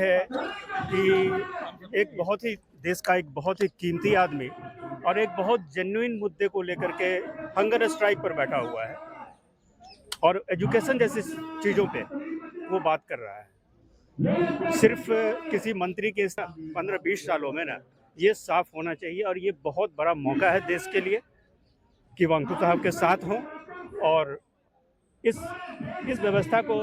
है कि एक बहुत ही देश का एक बहुत ही कीमती आदमी और एक बहुत जेन्युइन मुद्दे को लेकर के हंगर स्ट्राइक पर बैठा हुआ है और एजुकेशन जैसी चीज़ों पे वो बात कर रहा है। सिर्फ किसी मंत्री के 15-20 सालों में ना ये साफ होना चाहिए और ये बहुत बड़ा मौका है देश के लिए कि वांगचुक साहब के साथ हों और इस व्यवस्था को,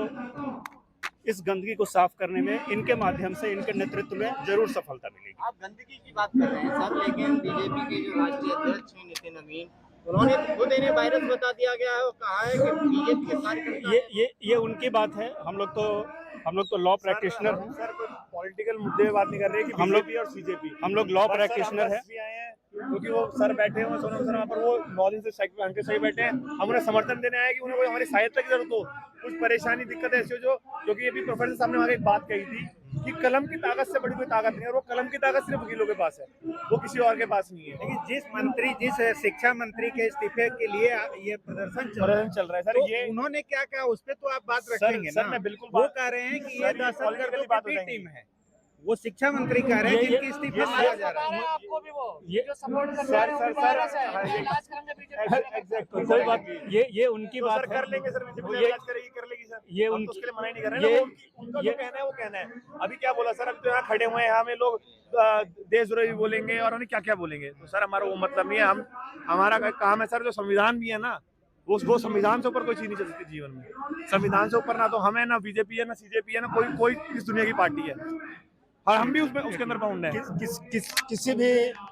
इस गंदगी को साफ करने में इनके माध्यम से, इनके नेतृत्व में जरूर सफलता मिलेगी। आप गंदगी की बात कर रहे हैं सर, लेकिन बीजेपी के जो राष्ट्रीय अध्यक्ष हैं नितिन नवीन, उन्होंने खुद इन्हें वायरस बता दिया गया है और कहा है कि बीजेपी के कार्यकर्ता ये उनकी बात है। हम लोग तो लॉ प्रैक्टिशनर हैं सर, कोई पॉलिटिकल मुद्दे पे बात नहीं कर रहे कि हम लोग बीजेपी और सीजेपी, हम लोग लॉ प्रैक्टिशनर है। क्योंकि वो सर बैठे हुए सोनम सर वहाँ पर, वो 9 दिन से सही बैठे हैं। हम उन्हें समर्थन देने आए कि उन्हें कोई हमारी सहायता की जरूरत हो, कुछ परेशानी दिक्कत ऐसी हो जो, क्योंकि अभी प्रोफेसर साहब ने वहाँ एक बात कही थी कि कलम की ताकत से बड़ी कोई ताकत नहीं है, और वो कलम की ताकत सिर्फ वकीलों के पास है, वो किसी और के पास नहीं है। लेकिन जिस शिक्षा मंत्री के इस्तीफे के लिए ये प्रदर्शन चल रहा है सर, तो ये उन्होंने क्या कहा उस पर तो आप बात सर, रखेंगे सर, ना? मैं बिल्कुल वो कह रहे हैं कि ये दहशतगर्दों की टीम है। वो शिक्षा मंत्री कह रहे हैं जिनकी इस्तीफा मांगा जा रहा है। आपको भी वो जो सपोर्ट कर सर, रहे हैं, वो भी सर, वायरस सर, है। हाँ, इलाज करेंगे बीजेपी। एग्जैक्टली, कोई बात, ये उनकी तो बात सर है। कर लेंगे सर, बीजेपी ये- इलाज करेगी, कर लेगी सर, ये हम तो उनकी- उसके लिए मना ही नहीं कर रहे हैं ना। उनका जो कहना है वो कहना है। अभी क्या बोला सर, अभी तो यहाँ खड़े हुए हैं, हमें लोग देशद्रोही बोलेंगे और उन्हें क्या क्या बोलेंगे, तो सर हमारा वो मतलब नहीं है। हमारा काम है सर, जो संविधान भी है ना, वो संविधान से ऊपर कोई चीज नहीं चल सकती जीवन में। संविधान से ऊपर ना तो हमें, ना बीजेपी है, ना सीजेपी है, ना कोई इस दुनिया की पार्टी है, और हम भी उसके अंदर बाउंड है। किसी भी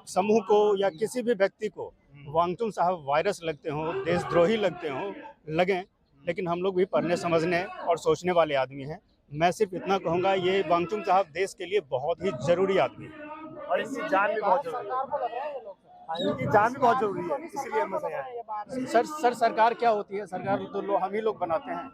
समूह को या किसी भी व्यक्ति को वांगचुक साहब वायरस लगते हो, देशद्रोही लगते हो, लगें, लेकिन हम लोग भी पढ़ने समझने और सोचने वाले आदमी हैं। मैं सिर्फ इतना कहूँगा, ये वांगचुक साहब देश के लिए बहुत ही जरूरी आदमी है और इनकी जान भी बहुत जरूरी है। सरकार को लग रहा है ये लोग इनकी जान भी बहुत जरूरी है, इसीलिए हम यहाँ हैं। सर सरकार क्या होती है? सरकार तो हम ही लोग बनाते हैं।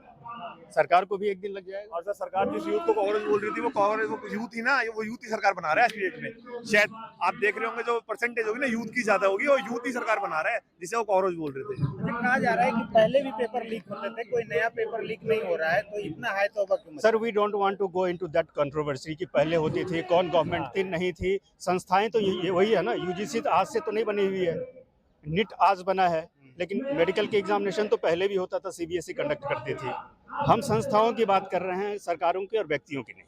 सरकार को भी एक दिन लग जाएगा। और सर, सरकार जिस यूथ को कांग्रेस बोल रही थी, वो कांग्रेस, वो यूथ ही ना, वो यूथ ही सरकार बना रहा है स्टेट में। शायद आप देख रहे होंगे, जो परसेंटेज होगी ना यूथ की ज्यादा होगी, और यूथ ही सरकार बना रहा है, जिसे वो कांग्रेस बोल रहे थे। कहा जा रहा है कि पहले भी पेपर लीक होते थे, कोई नया पेपर लीक नहीं हो रहा है, तो इतना है तो sir, we don't want to go into that controversy कि पहले होती थी, कौन गवर्नमेंट थी, नहीं थी। संस्थाएं तो ये वही है ना। यूजीसी आज से तो नहीं बनी हुई है, नीट आज बना है, लेकिन मेडिकल के एग्जामिनेशन तो पहले भी होता था, सीबीएसई कंडक्ट करती थी। हम संस्थाओं की बात कर रहे हैं, सरकारों की और व्यक्तियों की नहीं।